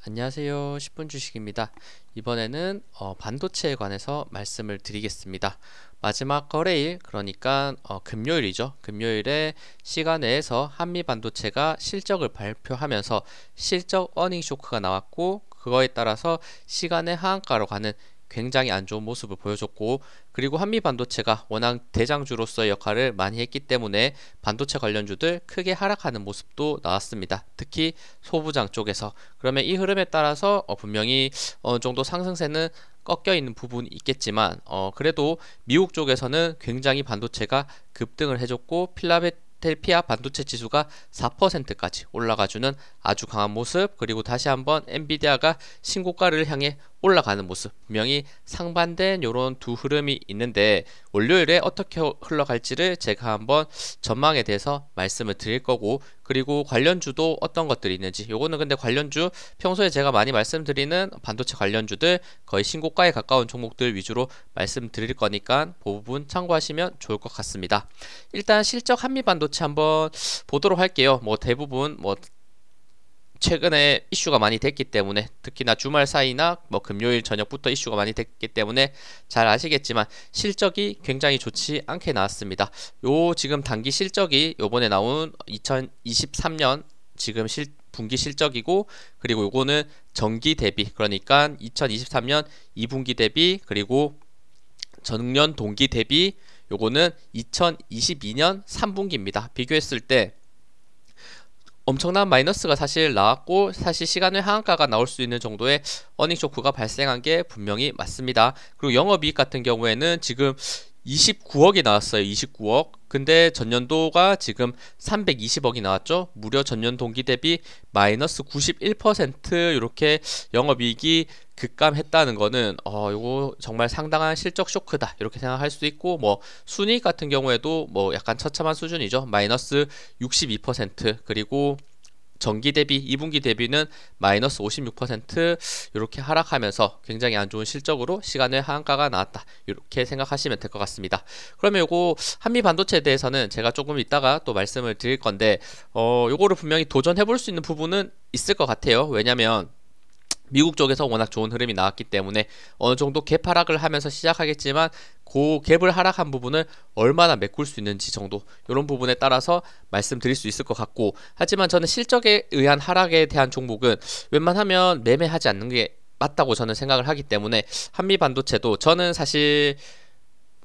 안녕하세요. 10분 주식입니다. 이번에는 반도체에 관해서 말씀을 드리겠습니다. 마지막 거래일, 그러니까 금요일이죠. 금요일에 시간 내에서 한미 반도체가 실적을 발표하면서 실적 어닝 쇼크가 나왔고, 그거에 따라서 시간의 하한가로 가는 굉장히 안 좋은 모습을 보여줬고, 그리고 한미 반도체가 워낙 대장주로서의 역할을 많이 했기 때문에 반도체 관련주들 크게 하락하는 모습도 나왔습니다. 특히 소부장 쪽에서. 그러면 이 흐름에 따라서 분명히 어느 정도 상승세는 꺾여 있는 부분이 있겠지만 그래도 미국 쪽에서는 굉장히 반도체가 급등을 해줬고, 필라델피아 반도체 지수가 4%까지 올라가주는 아주 강한 모습, 그리고 다시 한번 엔비디아가 신고가를 향해 올라가는 모습, 분명히 상반된 이런 두 흐름이 있는데, 월요일에 어떻게 흘러갈지를 제가 한번 전망에 대해서 말씀을 드릴 거고, 그리고 관련주도 어떤 것들이 있는지, 요거는 근데 관련주 평소에 제가 많이 말씀드리는 반도체 관련주들 거의 신고가에 가까운 종목들 위주로 말씀드릴 거니까 그 부분 참고하시면 좋을 것 같습니다. 일단 실적 한미 반도체 한번 보도록 할게요. 대부분 최근에 이슈가 많이 됐기 때문에, 특히나 주말 사이나 금요일 저녁부터 이슈가 많이 됐기 때문에 잘 아시겠지만 실적이 굉장히 좋지 않게 나왔습니다. 요 지금 단기 실적이 요번에 나온 2023년 지금 분기 실적이고, 그리고 요거는 전기 대비, 그러니까 2023년 2분기 대비, 그리고 전년 동기 대비, 요거는 2022년 3분기입니다. 비교했을 때 엄청난 마이너스가 사실 나왔고, 사실 시간의 하한가가 나올 수 있는 정도의 어닝 쇼크가 발생한 게 분명히 맞습니다. 그리고 영업이익 같은 경우에는 지금 29억이 나왔어요. 29억. 근데 전년도가 지금 320억이 나왔죠. 무려 전년 동기 대비 마이너스 91% 이렇게 영업이익이 급감했다는 거는 요거 정말 상당한 실적 쇼크다, 이렇게 생각할 수도 있고, 순이익 같은 경우에도 약간 처참한 수준이죠. 마이너스 62%, 그리고 전기 대비 2분기 대비는 마이너스 56% 이렇게 하락하면서 굉장히 안 좋은 실적으로 시간의 하한가가 나왔다, 이렇게 생각하시면 될 것 같습니다. 그러면 요거 한미 반도체에 대해서는 제가 조금 이따가 또 말씀을 드릴 건데, 요거를 분명히 도전해 볼 수 있는 부분은 있을 것 같아요. 왜냐면 미국 쪽에서 워낙 좋은 흐름이 나왔기 때문에 어느 정도 갭 하락을 하면서 시작하겠지만, 그 갭을 하락한 부분을 얼마나 메꿀 수 있는지 정도, 이런 부분에 따라서 말씀드릴 수 있을 것 같고, 하지만 저는 실적에 의한 하락에 대한 종목은 웬만하면 매매하지 않는 게 맞다고 저는 생각을 하기 때문에, 한미 반도체도 저는 사실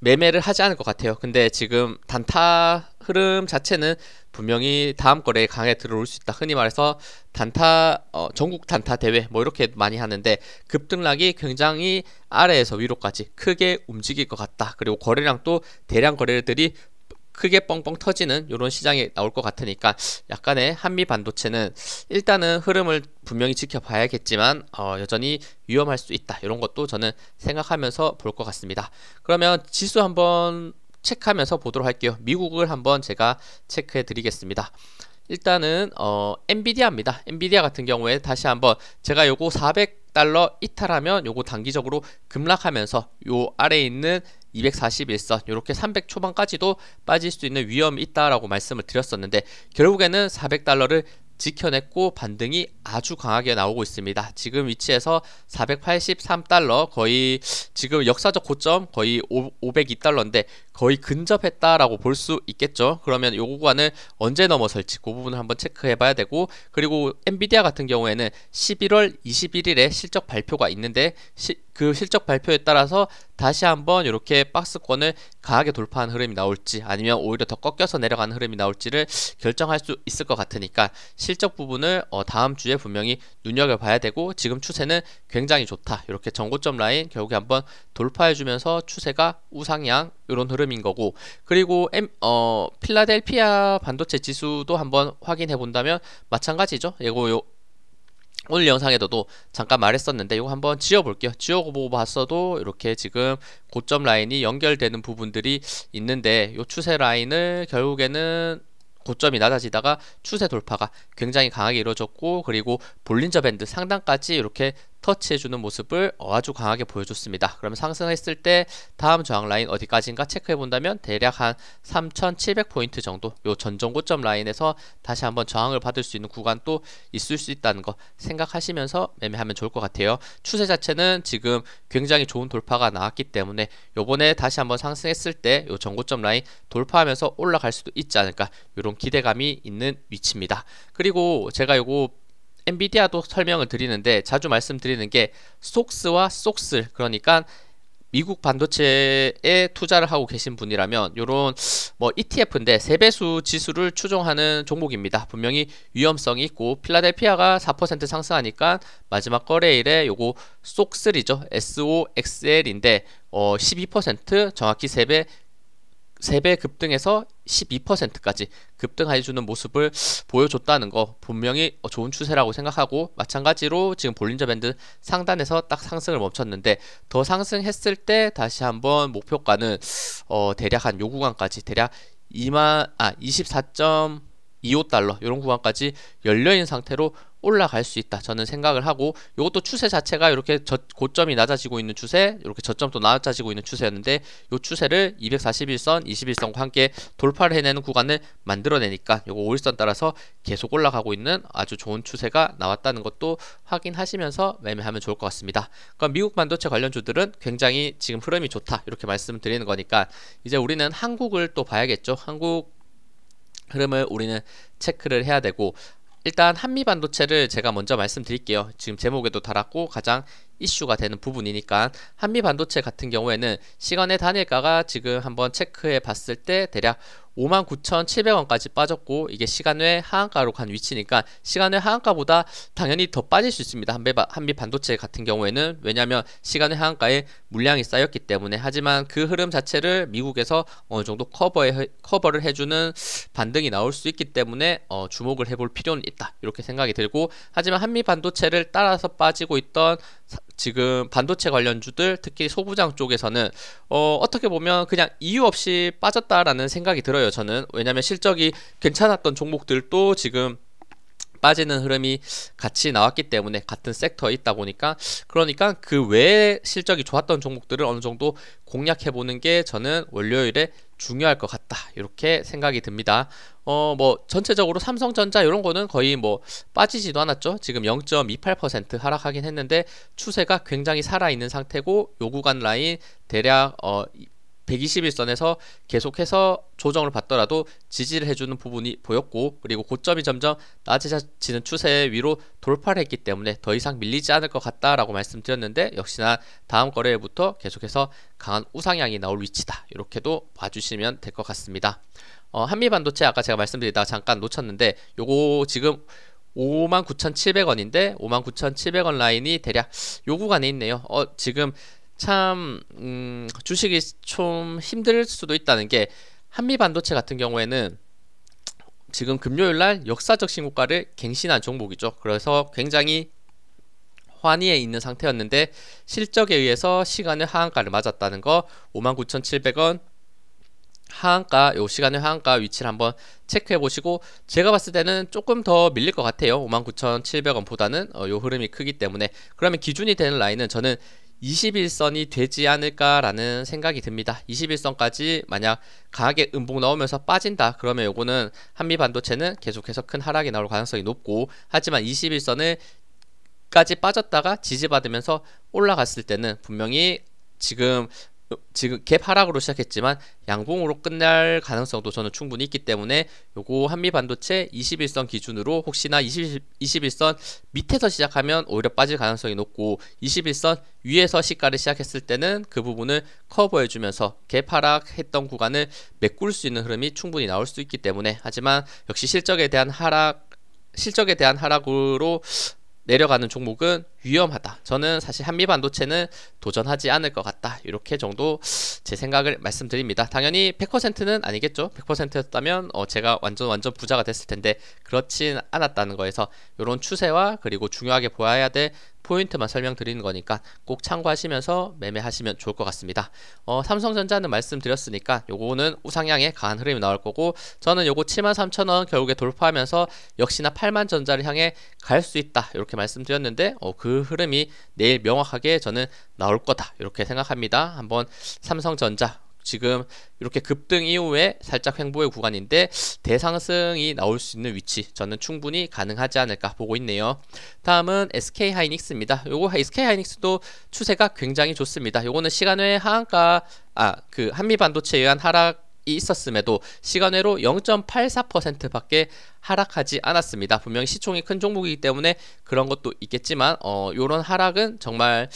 매매를 하지 않을 것 같아요. 근데 지금 단타 흐름 자체는 분명히 다음 거래에 강하게 들어올 수 있다. 흔히 말해서 전국 단타 대회 이렇게 많이 하는데, 급등락이 굉장히 아래에서 위로까지 크게 움직일 것 같다. 그리고 거래량도 대량 거래들이 크게 뻥뻥 터지는 이런 시장이 나올 것 같으니까, 약간의 한미 반도체는 일단은 흐름을 분명히 지켜봐야겠지만 여전히 위험할 수 있다, 이런 것도 저는 생각하면서 볼 것 같습니다. 그러면 지수 한번 체크하면서 보도록 할게요. 미국을 한번 제가 체크해 드리겠습니다. 일단은 엔비디아입니다. 엔비디아 같은 경우에 다시 한번 제가 요거 400달러 이탈하면 요거 단기적으로 급락하면서 요 아래에 있는 241선 이렇게 300 초반까지도 빠질 수 있는 위험이 있다라고 말씀을 드렸었는데, 결국에는 400달러를 지켜냈고 반등이 아주 강하게 나오고 있습니다. 지금 위치에서 483달러, 거의 지금 역사적 고점 거의 502달러인데 거의 근접했다라고 볼 수 있겠죠. 그러면 요 구간을 언제 넘어설지 그 부분을 한번 체크해 봐야 되고, 그리고 엔비디아 같은 경우에는 11월 21일에 실적 발표가 있는데, 그 실적 발표에 따라서 다시 한번 이렇게 박스권을 강하게 돌파한 흐름이 나올지, 아니면 오히려 더 꺾여서 내려가는 흐름이 나올지를 결정할 수 있을 것 같으니까 실적 부분을 다음 주에 분명히 눈여겨봐야 되고, 지금 추세는 굉장히 좋다, 이렇게 전고점 라인 결국에 한번 돌파해주면서 추세가 우상향 이런 흐름인 거고, 그리고 필라델피아 반도체 지수도 한번 확인해 본다면 마찬가지죠. 이거 오늘 영상에서도 잠깐 말했었는데 이거 한번 지워볼게요. 지워보고 봤어도 이렇게 지금 고점 라인이 연결되는 부분들이 있는데, 이 추세 라인을 결국에는 고점이 낮아지다가 추세 돌파가 굉장히 강하게 이루어졌고, 그리고 볼린저 밴드 상단까지 이렇게 터치해주는 모습을 아주 강하게 보여줬습니다. 그러면 상승했을 때 다음 저항 라인 어디까지인가 체크해 본다면 대략 한 3,700포인트 정도, 요 전정고점 라인에서 다시 한번 저항을 받을 수 있는 구간도 있을 수 있다는 거 생각하시면서 매매하면 좋을 것 같아요. 추세 자체는 지금 굉장히 좋은 돌파가 나왔기 때문에 요번에 다시 한번 상승했을 때 요 전고점 라인 돌파하면서 올라갈 수도 있지 않을까, 이런 기대감이 있는 위치입니다. 그리고 제가 요거 엔비디아도 설명을 드리는데 자주 말씀드리는 게 속스와 속슬, 그러니까 미국 반도체에 투자를 하고 계신 분이라면 요런 뭐 ETF인데 세배수 지수를 추종하는 종목입니다. 분명히 위험성이 있고 필라델피아가 4% 상승하니까 마지막 거래일에 요거 속슬이죠. SOXL인데 12% 정확히 3배 급등해서 12%까지 급등해주는 모습을 보여줬다는 거 분명히 좋은 추세라고 생각하고, 마찬가지로 지금 볼린저 밴드 상단에서 딱 상승을 멈췄는데 더 상승했을 때 다시 한번 목표가는 대략 한 요 구간까지 대략 24.25달러 이런 구간까지 열려있는 상태로 올라갈 수 있다 저는 생각을 하고, 이것도 추세 자체가 이렇게 고점이 낮아지고 있는 추세, 이렇게 저점도 낮아지고 있는 추세였는데 이 추세를 241선, 21선과 함께 돌파를 해내는 구간을 만들어내니까 요거 5일선 따라서 계속 올라가고 있는 아주 좋은 추세가 나왔다는 것도 확인하시면서 매매하면 좋을 것 같습니다. 그럼 미국 반도체 관련주들은 굉장히 지금 흐름이 좋다 이렇게 말씀드리는 거니까 이제 우리는 한국을 또 봐야겠죠. 한국 흐름을 우리는 체크를 해야 되고, 일단 한미 반도체를 제가 먼저 말씀드릴게요. 지금 제목에도 달았고 가장 이슈가 되는 부분이니까, 한미 반도체 같은 경우에는 시간의 단일가가 지금 한번 체크해 봤을 때 대략 59,700원까지 빠졌고, 이게 시간외 하한가로 간 위치니까 시간외 하한가보다 당연히 더 빠질 수 있습니다. 한미 반도체 같은 경우에는, 왜냐하면 시간외 하한가에 물량이 쌓였기 때문에. 하지만 그 흐름 자체를 미국에서 어느 정도 커버를 해주는 반등이 나올 수 있기 때문에 주목을 해볼 필요는 있다 이렇게 생각이 들고, 하지만 한미 반도체를 따라서 빠지고 있던 지금 반도체 관련주들, 특히 소부장 쪽에서는 어떻게 보면 그냥 이유 없이 빠졌다라는 생각이 들어요 저는. 왜냐면 실적이 괜찮았던 종목들도 지금 빠지는 흐름이 같이 나왔기 때문에, 같은 섹터에 있다 보니까, 그러니까 그 외에 실적이 좋았던 종목들을 어느 정도 공략해보는 게 저는 월요일에 중요할 것 같다 이렇게 생각이 듭니다. 뭐 전체적으로 삼성전자 이런 거는 거의 뭐 빠지지도 않았죠. 지금 0.28% 하락하긴 했는데 추세가 굉장히 살아있는 상태고, 요 구간 라인 대략 121선에서 계속해서 조정을 받더라도 지지를 해주는 부분이 보였고, 그리고 고점이 점점 낮아지는 추세 위로 돌파를 했기 때문에 더 이상 밀리지 않을 것 같다라고 말씀드렸는데, 역시나 다음 거래일부터 계속해서 강한 우상향이 나올 위치다 이렇게도 봐주시면 될 것 같습니다. 한미 반도체 아까 제가 말씀드리다가 잠깐 놓쳤는데, 요거 지금 59,700원인데 59,700원 라인이 대략 요 구간에 있네요. 지금 참 주식이 좀 힘들 수도 있다는 게, 한미 반도체 같은 경우에는 지금 금요일날 역사적 신고가를 갱신한 종목이죠. 그래서 굉장히 환희에 있는 상태였는데 실적에 의해서 시간의 하한가를 맞았다는 거, 59,700원 하한가, 요 시간의 하한가 위치를 한번 체크해 보시고, 제가 봤을 때는 조금 더 밀릴 것 같아요. 59,700원 보다는 요 흐름이 크기 때문에. 그러면 기준이 되는 라인은 저는 21선이 되지 않을까라는 생각이 듭니다. 21선까지 만약 강하게 음봉 나오면서 빠진다 그러면 요거는 한미 반도체는 계속해서 큰 하락이 나올 가능성이 높고, 하지만 21선을 까지 빠졌다가 지지받으면서 올라갔을 때는 분명히 지금 갭 하락으로 시작했지만 양봉으로 끝날 가능성도 저는 충분히 있기 때문에, 요거 한미 반도체 21선 기준으로 혹시나 21선 밑에서 시작하면 오히려 빠질 가능성이 높고, 21선 위에서 시가를 시작했을 때는 그 부분을 커버해 주면서 갭 하락했던 구간을 메꿀 수 있는 흐름이 충분히 나올 수 있기 때문에, 하지만 역시 실적에 대한 하락으로 내려가는 종목은 위험하다. 저는 사실 한미 반도체는 도전하지 않을 것 같다. 이렇게 정도 제 생각을 말씀드립니다. 당연히 100%는 아니겠죠. 100%였다면 제가 완전 부자가 됐을 텐데 그렇진 않았다는 거에서 이런 추세와 그리고 중요하게 보아야 될 포인트만 설명드리는 거니까 꼭 참고하시면서 매매하시면 좋을 것 같습니다. 삼성전자는 말씀드렸으니까 요거는 우상향의 강한 흐름이 나올 거고, 저는 요거 73,000원 결국에 돌파하면서 역시나 80,000전자를 향해 갈 수 있다 이렇게 말씀드렸는데 그 그 흐름이 내일 명확하게 저는 나올 거다 이렇게 생각합니다. 한번 삼성전자 지금 이렇게 급등 이후에 살짝 횡보의 구간인데 대상승이 나올 수 있는 위치 저는 충분히 가능하지 않을까 보고 있네요. 다음은 SK하이닉스입니다. 요거 SK하이닉스도 추세가 굉장히 좋습니다. 요거는 시간외 하한가 그 한미반도체에 의한 하락이 있었음에도 시간외로 0.84% 밖에 하락하지 않았습니다. 분명히 시총이 큰 종목이기 때문에 그런 것도 있겠지만 요런 하락은 정말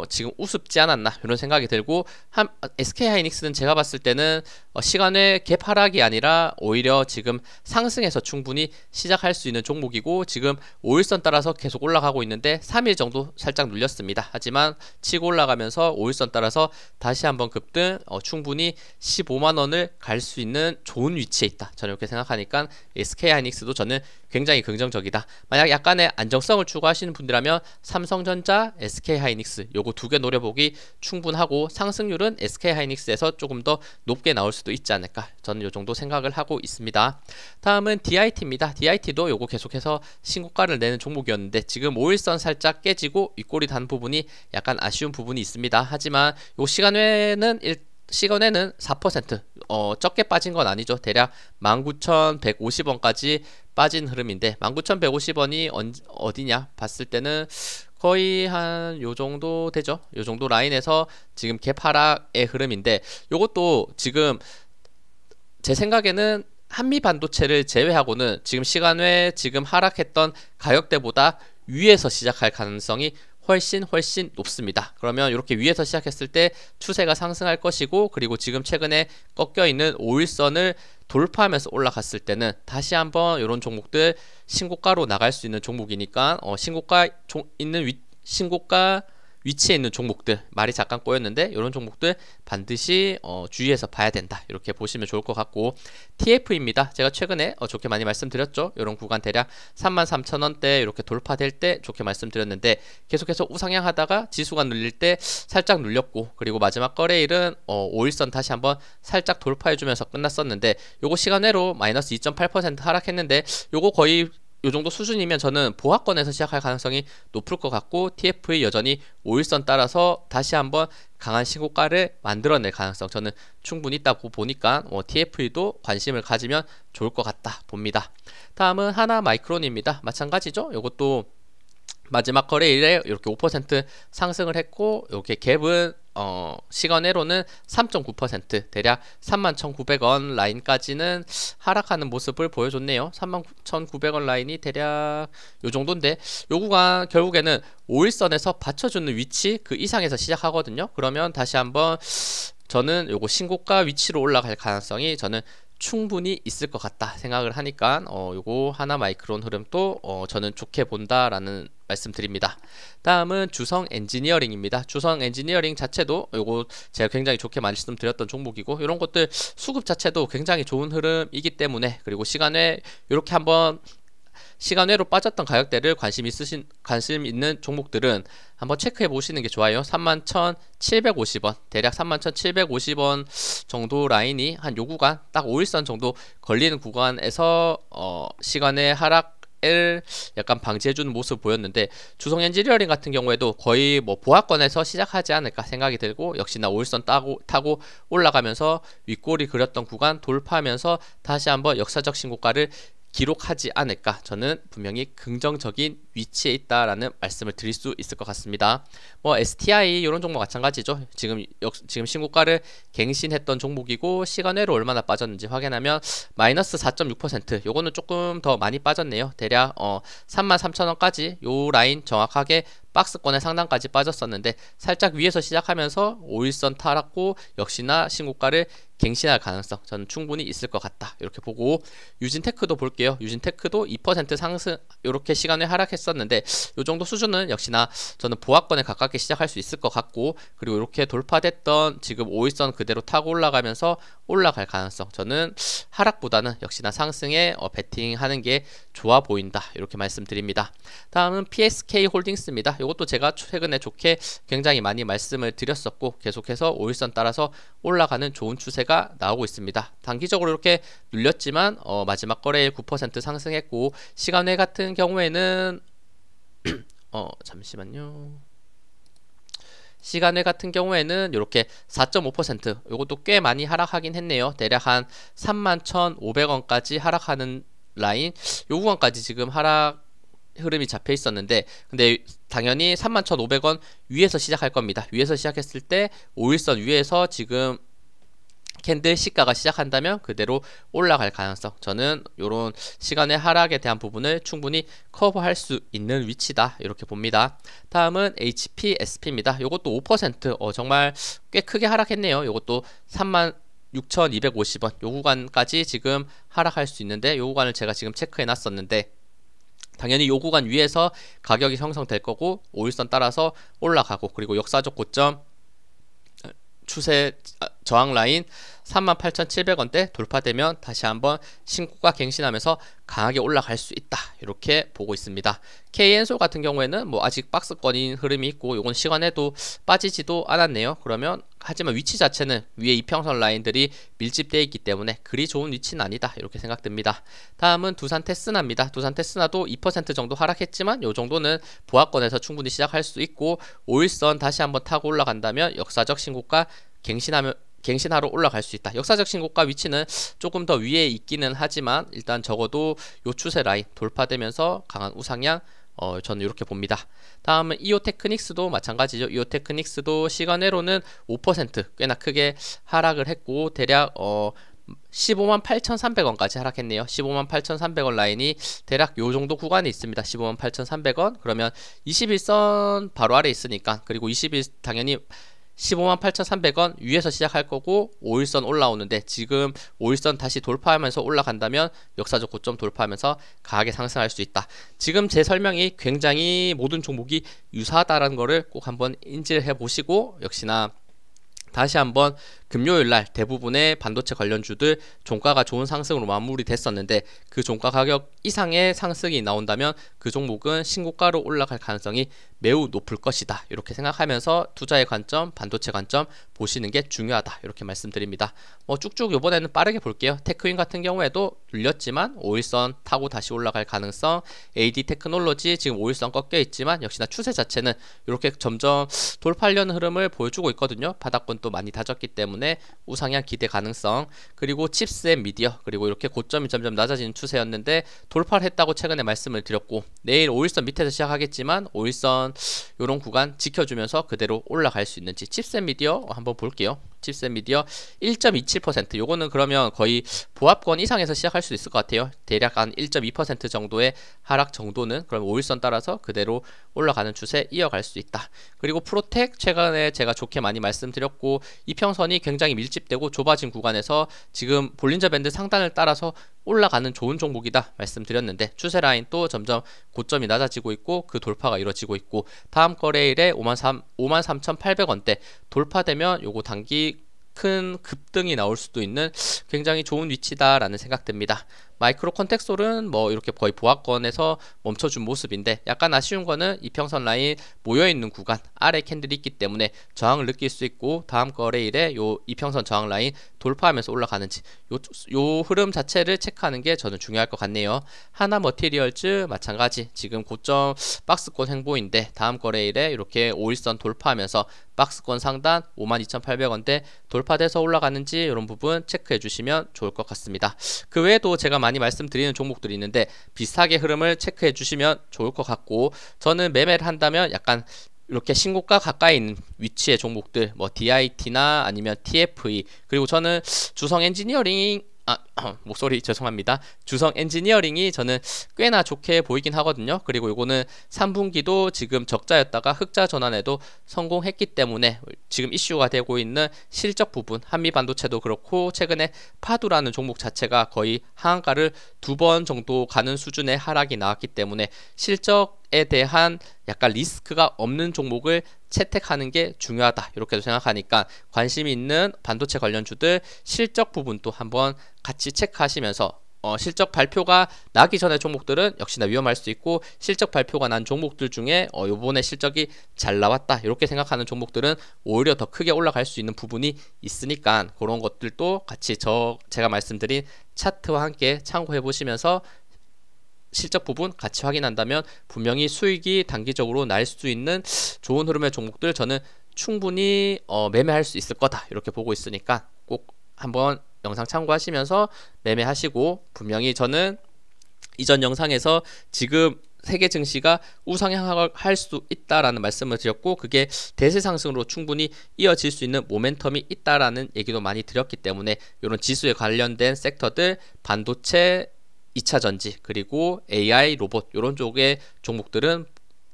지금 우습지 않았나 이런 생각이 들고 SK하이닉스는 제가 봤을 때는 시간의 갭 하락이 아니라 오히려 지금 상승해서 충분히 시작할 수 있는 종목이고 지금 5일선 따라서 계속 올라가고 있는데 3일 정도 살짝 눌렸습니다. 하지만 치고 올라가면서 5일선 따라서 다시 한번 급등 충분히 15만원을 갈 수 있는 좋은 위치에 있다. 저는 이렇게 생각하니까 SK하이닉스도 저는 굉장히 긍정적이다. 만약 약간의 안정성을 추구하시는 분들이라면 삼성전자, SK하이닉스 요거 두 개 노려보기 충분하고 상승률은 SK하이닉스에서 조금 더 높게 나올 수도 있지 않을까 저는 요 정도 생각을 하고 있습니다. 다음은 DIT입니다. DIT도 요거 계속해서 신고가를 내는 종목이었는데 지금 5일선 살짝 깨지고 윗꼬리 단 부분이 약간 아쉬운 부분이 있습니다. 하지만 요 시간에는 4% 적게 빠진 건 아니죠. 대략 19,150원까지 빠진 흐름인데 19,150원이 어디냐 봤을 때는 거의 한 요 정도 되죠. 요 정도 라인에서 지금 갭 하락의 흐름인데 요것도 지금 제 생각에는 한미 반도체를 제외하고는 지금 시간외 지금 하락했던 가격대보다 위에서 시작할 가능성이 훨씬 높습니다. 그러면 이렇게 위에서 시작했을 때 추세가 상승할 것이고 그리고 지금 최근에 꺾여 있는 5일선을 돌파하면서 올라갔을 때는 다시 한번 이런 종목들 신고가로 나갈 수 있는 종목이니까 신고가 위치에 있는 종목들 말이 잠깐 꼬였는데 이런 종목들 반드시 주의해서 봐야 된다 이렇게 보시면 좋을 것 같고 TF입니다. 제가 최근에 좋게 많이 말씀드렸죠. 이런 구간 대략 33,000원대 이렇게 돌파될 때 좋게 말씀드렸는데 계속해서 우상향 하다가 지수가 눌릴 때 살짝 눌렸고 그리고 마지막 거래일은 5일선 다시 한번 살짝 돌파해주면서 끝났었는데 요거 시간외로 마이너스 2.8% 하락했는데 요거 거의 요 정도 수준이면 저는 보합권에서 시작할 가능성이 높을 것 같고 TFE 여전히 5일선 따라서 다시 한번 강한 신고가를 만들어낼 가능성 저는 충분히 있다고 보니까 TFE도 관심을 가지면 좋을 것 같다 봅니다. 다음은 하나마이크론입니다. 마찬가지죠. 이것도 마지막 거래일에 이렇게 5% 상승을 했고 이렇게 갭은 시간외로는 3.9% 대략 31,900원 라인까지는 하락하는 모습을 보여줬네요. 31,900원 라인이 대략 요 정도인데 요 구간 결국에는 5일선에서 받쳐주는 위치 그 이상에서 시작하거든요. 그러면 다시 한번 저는 요거 신고가 위치로 올라갈 가능성이 저는 충분히 있을 것 같다 생각을 하니까 요거 하나마이크론 흐름도 저는 좋게 본다라는 말씀드립니다. 다음은 주성 엔지니어링입니다. 주성 엔지니어링 자체도 요거 제가 굉장히 좋게 말씀드렸던 종목이고 이런 것들 수급 자체도 굉장히 좋은 흐름이기 때문에 그리고 시간에 이렇게 한번 시간외로 빠졌던 가격대를 관심 있는 종목들은 한번 체크해 보시는 게 좋아요. 31,750원 대략 31,750원 정도 라인이 한 요 구간 딱 5일선 정도 걸리는 구간에서 시간의 하락을 약간 방지해주는 모습 보였는데 주성 엔지니어링 같은 경우에도 거의 뭐 보합권에서 시작하지 않을까 생각이 들고 역시나 5일선 타고 올라가면서 윗골이 그렸던 구간 돌파하면서 다시 한번 역사적 신고가를 기록하지 않을까 저는 분명히 긍정적인 위치에 있다라는 말씀을 드릴 수 있을 것 같습니다. 뭐 STI 이런 종목 마찬가지죠. 지금 신고가를 갱신했던 종목이고 시간외로 얼마나 빠졌는지 확인하면 마이너스 4.6% 요거는 조금 더 많이 빠졌네요. 대략 33,000원까지 요 라인 정확하게 박스권의 상단까지 빠졌었는데 살짝 위에서 시작하면서 5일선 타락고 역시나 신고가를 갱신할 가능성 저는 충분히 있을 것 같다 이렇게 보고 유진테크도 볼게요. 유진테크도 2% 상승 이렇게 시간에 하락했었는데 요 정도 수준은 역시나 저는 보합권에 가깝게 시작할 수 있을 것 같고 그리고 이렇게 돌파됐던 지금 5일선 그대로 타고 올라가면서 올라갈 가능성 저는 하락보다는 역시나 상승에 베팅하는 게 좋아 보인다 이렇게 말씀드립니다. 다음은 PSK 홀딩스입니다. 이것도 제가 최근에 좋게 굉장히 많이 말씀을 드렸었고 계속해서 5일선 따라서 올라가는 좋은 추세가 나오고 있습니다. 단기적으로 이렇게 눌렸지만 마지막 거래일 9% 상승했고 시간외 같은 경우에는 잠시만요. 시간외 같은 경우에는 이렇게 4.5% 요것도 꽤 많이 하락하긴 했네요. 대략 한 31,500원까지 하락하는 라인, 요 구간까지 지금 하락 흐름이 잡혀 있었는데, 근데 당연히 31,500원 위에서 시작할 겁니다. 위에서 시작했을 때 5일선 위에서 지금 캔들 시가가 시작한다면 그대로 올라갈 가능성, 저는 요런 시간의 하락에 대한 부분을 충분히 커버할 수 있는 위치다 이렇게 봅니다. 다음은 HPSP입니다. 요것도 5% 정말 꽤 크게 하락했네요. 요것도 36,250원 요 구간까지 지금 하락할 수 있는데, 요 구간을 제가 지금 체크해 놨었는데 당연히 요 구간 위에서 가격이 형성될 거고 5일선 따라서 올라가고, 그리고 역사적 고점 추세 저항 라인 38,700원대 돌파되면 다시 한번 신고가 갱신하면서 강하게 올라갈 수 있다 이렇게 보고 있습니다. KN솔 같은 경우에는 뭐 아직 박스권인 흐름이 있고 요건 시간에도 빠지지도 않았네요. 그러면 하지만 위치 자체는 위에 이평선 라인들이 밀집되어 있기 때문에 그리 좋은 위치는 아니다 이렇게 생각됩니다. 다음은 두산 테스나입니다. 두산 테스나도 2% 정도 하락했지만 요 정도는 보합권에서 충분히 시작할 수 있고 5일선 다시 한번 타고 올라간다면 역사적 신고가 갱신하러 올라갈 수 있다. 역사적 신고가 위치는 조금 더 위에 있기는 하지만 일단 적어도 요 추세 라인 돌파되면서 강한 우상향 저는 이렇게 봅니다. 다음은 이오테크닉스도 마찬가지죠. 이오테크닉스도 시간외로는 5% 꽤나 크게 하락을 했고 대략 158,300원까지 하락했네요. 158,300원 라인이 대략 요 정도 구간에 있습니다. 158,300원 그러면 21선 바로 아래 있으니까, 그리고 20일 당연히 158,300원 위에서 시작할 거고 5일선 올라오는데, 지금 5일선 다시 돌파하면서 올라간다면 역사적 고점 돌파하면서 강하게 상승할 수 있다. 지금 제 설명이 굉장히 모든 종목이 유사하다는 거를 꼭 한번 인지를 해 보시고, 역시나 다시 한번 금요일날 대부분의 반도체 관련주들 종가가 좋은 상승으로 마무리됐었는데, 그 종가 가격 이상의 상승이 나온다면 그 종목은 신고가로 올라갈 가능성이 매우 높을 것이다 이렇게 생각하면서 투자의 관점, 반도체 관점 보시는 게 중요하다 이렇게 말씀드립니다. 쭉쭉 이번에는 빠르게 볼게요. 테크윈 같은 경우에도 눌렸지만 5일선 타고 다시 올라갈 가능성, AD 테크놀로지 지금 5일선 꺾여 있지만 역시나 추세 자체는 이렇게 점점 돌파하려는 흐름을 보여주고 있거든요. 바닥권도 많이 다졌기 때문에 우상향 기대 가능성, 그리고 칩셋 미디어, 그리고 이렇게 고점이 점점 낮아지는 추세였는데 돌파를 했다고 최근에 말씀을 드렸고, 내일 5일선 밑에서 시작하겠지만 5일선 요런 구간 지켜주면서 그대로 올라갈 수 있는지 칩셋 미디어 한번 볼게요. 칩셋 미디어 1.27%, 요거는 그러면 거의 보합권 이상에서 시작할 수 있을 것 같아요. 대략 한 1.2% 정도의 하락 정도는 그럼 5일선 따라서 그대로 올라가는 추세 이어갈 수 있다. 그리고 프로텍 최근에 제가 좋게 많이 말씀드렸고, 이평선이 굉장히 밀집되고 좁아진 구간에서 지금 볼린저 밴드 상단을 따라서 올라가는 좋은 종목이다 말씀드렸는데, 추세 라인 또 점점 고점이 낮아지고 있고 그 돌파가 이루어지고 있고, 다음 거래일에 53,800원대 돌파되면 요거 단기 큰 급등이 나올 수도 있는 굉장히 좋은 위치다라는 생각됩니다. 마이크로 컨텍솔은 뭐 이렇게 거의 보합권에서 멈춰준 모습인데, 약간 아쉬운 거는 이평선 라인 모여있는 구간 아래 캔들이 있기 때문에 저항을 느낄 수 있고, 다음 거래일에 요 이평선 저항 라인 돌파하면서 올라가는지 요 흐름 자체를 체크하는 게 저는 중요할 것 같네요. 하나 머티리얼즈 마찬가지 지금 고점 박스권 행보인데, 다음 거래일에 이렇게 5일선 돌파하면서 박스권 상단 52,800원대 돌파돼서 올라가는지 이런 부분 체크해 주시면 좋을 것 같습니다. 그 외에도 제가 많이 말씀드리는 종목들이 있는데 비슷하게 흐름을 체크해 주시면 좋을 것 같고, 저는 매매를 한다면 약간 이렇게 신고가 가까이 있는 위치의 종목들, 뭐 DIT나 아니면 TFE, 그리고 저는 주성 엔지니어링 목소리 죄송합니다. 주성 엔지니어링이 저는 꽤나 좋게 보이긴 하거든요. 그리고 요거는 3분기도 지금 적자였다가 흑자 전환에도 성공했기 때문에 지금 이슈가 되고 있는 실적 부분, 한미반도체도 그렇고 최근에 파두라는 종목 자체가 거의 하한가를 2번 정도 가는 수준의 하락이 나왔기 때문에 실적에 대한 약간 리스크가 없는 종목을 채택하는 게 중요하다 이렇게도 생각하니까, 관심이 있는 반도체 관련주들 실적 부분도 한번 같이 체크하시면서 실적 발표가 나기 전에 종목들은 역시나 위험할 수 있고, 실적 발표가 난 종목들 중에 요번에 실적이 잘 나왔다 이렇게 생각하는 종목들은 오히려 더 크게 올라갈 수 있는 부분이 있으니까, 그런 것들도 같이 제가 말씀드린 차트와 함께 참고해 보시면서 실적 부분 같이 확인한다면 분명히 수익이 단기적으로 날 수 있는 좋은 흐름의 종목들 저는 충분히 매매할 수 있을 거다 이렇게 보고 있으니까 꼭 한번 영상 참고하시면서 매매하시고, 분명히 저는 이전 영상에서 지금 세계 증시가 우상향할 수 있다라는 말씀을 드렸고, 그게 대세 상승으로 충분히 이어질 수 있는 모멘텀이 있다라는 얘기도 많이 드렸기 때문에 이런 지수에 관련된 섹터들, 반도체, 2차 전지, 그리고 AI, 로봇 이런 쪽의 종목들은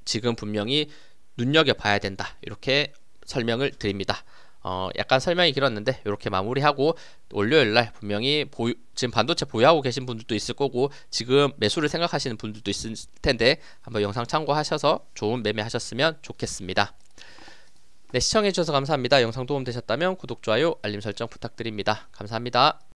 지금 분명히 눈여겨봐야 된다 이렇게 설명을 드립니다. 약간 설명이 길었는데 이렇게 마무리하고, 월요일날 분명히 지금 반도체 보유하고 계신 분들도 있을 거고 지금 매수를 생각하시는 분들도 있을 텐데 한번 영상 참고하셔서 좋은 매매하셨으면 좋겠습니다. 네, 시청해주셔서 감사합니다. 영상 도움되셨다면 구독, 좋아요, 알림 설정 부탁드립니다. 감사합니다.